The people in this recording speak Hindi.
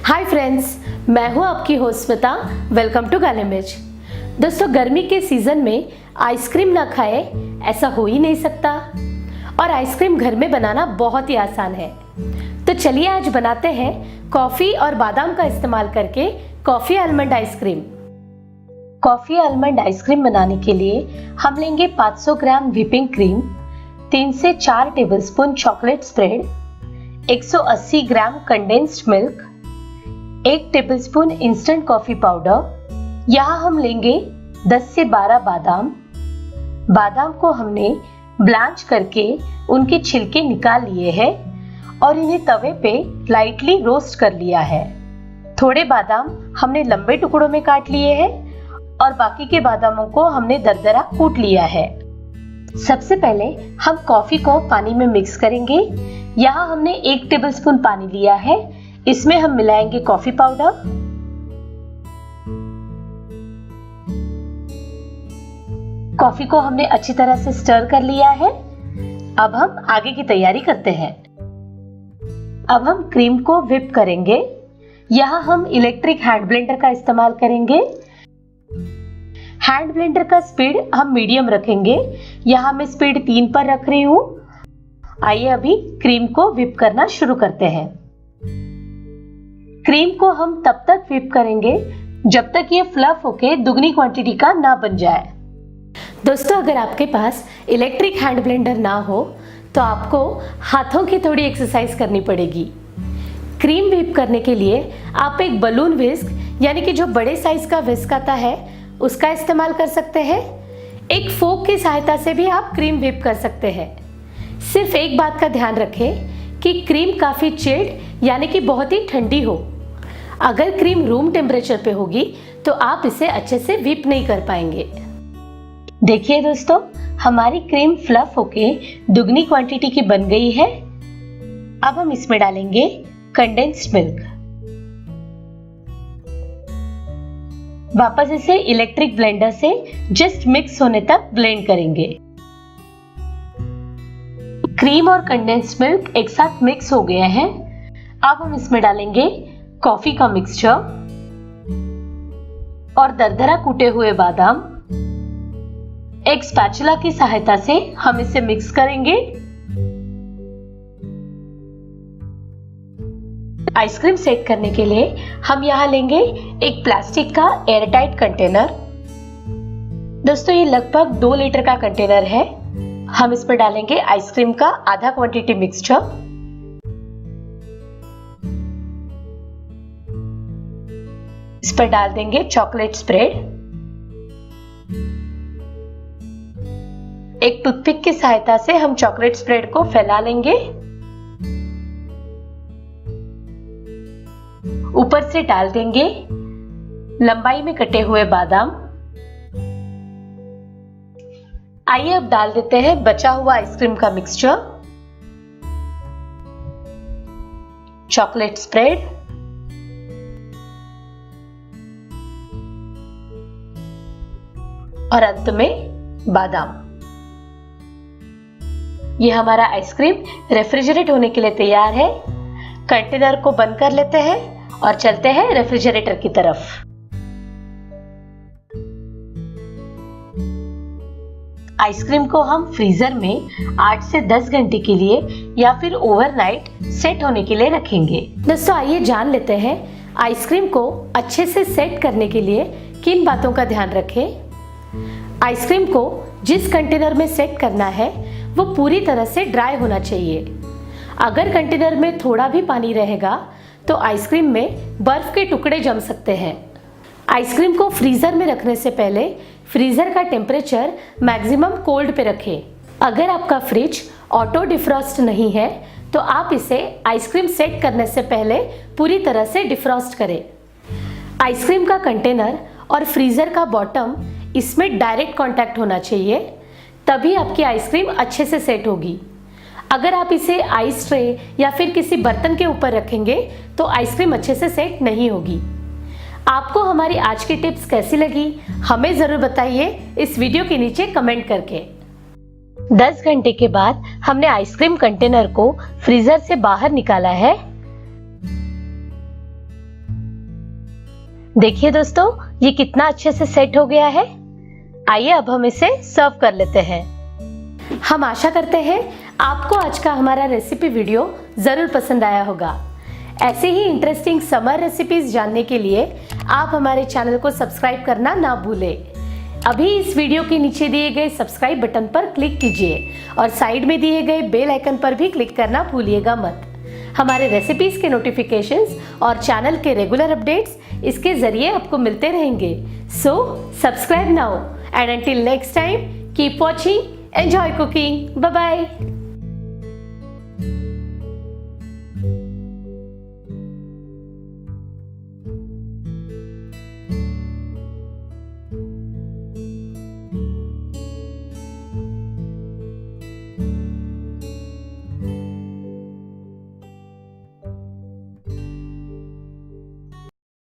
हाय फ्रेंड्स, मैं हूं आपकी होस्ट स्मिता। वेलकम टू काली मिर्च। दोस्तों, गर्मी के सीजन में आइसक्रीम ना खाए ऐसा हो ही नहीं सकता, और आइसक्रीम घर में बनाना बहुत ही आसान है। तो चलिए आज बनाते हैं कॉफ़ी और बादाम का इस्तेमाल करके coffee almond ice cream. Coffee almond ice cream बनाने के लिए हम लेंगे 500 ग्राम व्हिपिंग क्रीम, 3 से 4 tablespoon chocolate spread, 180 gram condensed milk, 1 tablespoon instant coffee powder. यहाँ हम लेंगे 10 से 12 बादाम। बादाम को हमने ब्लांच करके उनके छिलके निकाल लिए हैं और इन्हें तवे पे लाइटली रोस्ट कर लिया है। थोड़े बादाम हमने लंबे टुकड़ों में काट लिए हैं और बाकी के बादामों को हमने दरदरा कूट लिया है। सबसे पहले हम कॉफी को पानी में मिक्स करेंगे। यहाँ हमने 1 टेबलस्पून पानी लिया है। इसमें हम मिलाएंगे कॉफी पाउडर, कॉफी को हमने अच्छी तरह से स्टर कर लिया है। अब हम आगे की तैयारी करते हैं। अब हम क्रीम को व्हिप करेंगे। यहाँ हम इलेक्ट्रिक हैंड ब्लेंडर का इस्तेमाल करेंगे। हैंड ब्लेंडर का स्पीड हम मीडियम रखेंगे। यहाँ मैं स्पीड 3 पर रख रही हूँ। आइए अभी क्रीम को व्हिप करना शुरू करते हैं। क्रीम को हम तब तक व्हिप करेंगे जब तक ये फ्लफ होके दुगनी क्वांटिटी का ना बन जाए। दोस्तों, अगर आपके पास इलेक्ट्रिक हैंड ब्लेंडर ना हो तो आपको हाथों की थोड़ी एक्सरसाइज करनी पड़ेगी। क्रीम व्हिप करने के लिए आप एक बलून विस्क यानी कि जो बड़े साइज का विस्क आता है उसका इस्तेमाल कर सकते हैं। एक फोक की सहायता से भी आप क्रीम व्हिप कर सकते हैं। सिर्फ एक बात का ध्यान रखें कि क्रीम काफ़ी चिल्ड यानी कि बहुत ही ठंडी हो। अगर क्रीम रूम टेम्परेचर पे होगी तो आप इसे अच्छे से व्हिप नहीं कर पाएंगे। देखिए दोस्तों, हमारी क्रीम फ्लफ होके दुगनी क्वांटिटी की बन गई है। अब हम इसमें डालेंगे कंडेंस्ड मिल्क। वापस इसे इलेक्ट्रिक ब्लेंडर से जस्ट मिक्स होने तक ब्लेंड करेंगे। क्रीम और कंडेंस्ड मिल्क एक साथ मिक्स हो गए हैं। अब हम इसमें डालेंगे कॉफी का मिक्सचर और दरदरा कूटे हुए बादाम। एक स्पैचुला की सहायता से हम इसे मिक्स करेंगे। आइसक्रीम सेट करने के लिए हम यहाँ लेंगे एक प्लास्टिक का एयरटाइट कंटेनर। दोस्तों, ये लगभग 2 लीटर का कंटेनर है। हम इस पर डालेंगे आइसक्रीम का आधा क्वांटिटी मिक्सचर। इस पर डाल देंगे चॉकलेट स्प्रेड। एक टूथपिक की सहायता से हम चॉकलेट स्प्रेड को फैला लेंगे। ऊपर से डाल देंगे लंबाई में कटे हुए बादाम। आइए अब डाल देते हैं बचा हुआ आइसक्रीम का मिक्सचर, चॉकलेट स्प्रेड और अंत में बादाम। यह हमारा आइसक्रीम रेफ्रिजरेट होने के लिए तैयार है। कंटेनर को बंद कर लेते हैं और चलते हैं रेफ्रिजरेटर की तरफ। आइसक्रीम को हम फ्रीजर में 8 से 10 घंटे के लिए या फिर ओवरनाइट सेट होने के लिए रखेंगे। दोस्तों, आइए जान लेते हैं आइसक्रीम को अच्छे से सेट करने के लिए किन बातों का ध्यान रखें। आइसक्रीम को जिस कंटेनर में सेट करना है वो पूरी तरह से ड्राई होना चाहिए। अगर कंटेनर में थोड़ा भी पानी रहेगा तो आइसक्रीम में बर्फ के टुकड़े जम सकते हैं। आइसक्रीम को फ्रीजर में रखने से पहले फ्रीजर का टेम्परेचर मैक्सिमम कोल्ड पे रखें। अगर आपका फ्रिज ऑटो डिफ्रॉस्ट नहीं है तो आप इसे आइसक्रीम सेट करने से पहले पूरी तरह से डिफ्रॉस्ट करें। आइसक्रीम का कंटेनर और फ्रीजर का बॉटम इसमें डायरेक्ट कांटेक्ट होना चाहिए, तभी आपकी आइसक्रीम अच्छे से सेट होगी। अगर आप इसे आइस ट्रे या फिर किसी बर्तन के ऊपर रखेंगे तो आइसक्रीम अच्छे से सेट नहीं होगी। आपको हमारी आज की टिप्स कैसी लगी हमें ज़रूर बताइए इस वीडियो के नीचे कमेंट करके। 10 घंटे के बाद हमने आइसक्रीम कंटेनर को फ्रीजर से बाहर निकाला है। देखिए दोस्तों, ये कितना अच्छे से सेट हो गया है। आइए अब हम इसे सर्व कर लेते हैं। हम आशा करते हैं आपको आज का हमारा रेसिपी वीडियो जरूर पसंद आया होगा। ऐसे ही इंटरेस्टिंग समर रेसिपीज जानने के लिए आप हमारे चैनल को सब्सक्राइब करना ना भूलें। अभी इस वीडियो के नीचे दिए गए सब्सक्राइब बटन पर क्लिक कीजिए और साइड में दिए गए बेल आइकन पर भी क्लिक करना भूलिएगा मत। हमारे रेसिपीज के नोटिफिकेशंस और चैनल के रेगुलर अपडेट्स इसके जरिए आपको मिलते रहेंगे। So subscribe now and until next time keep watching, enjoy cooking, bye bye.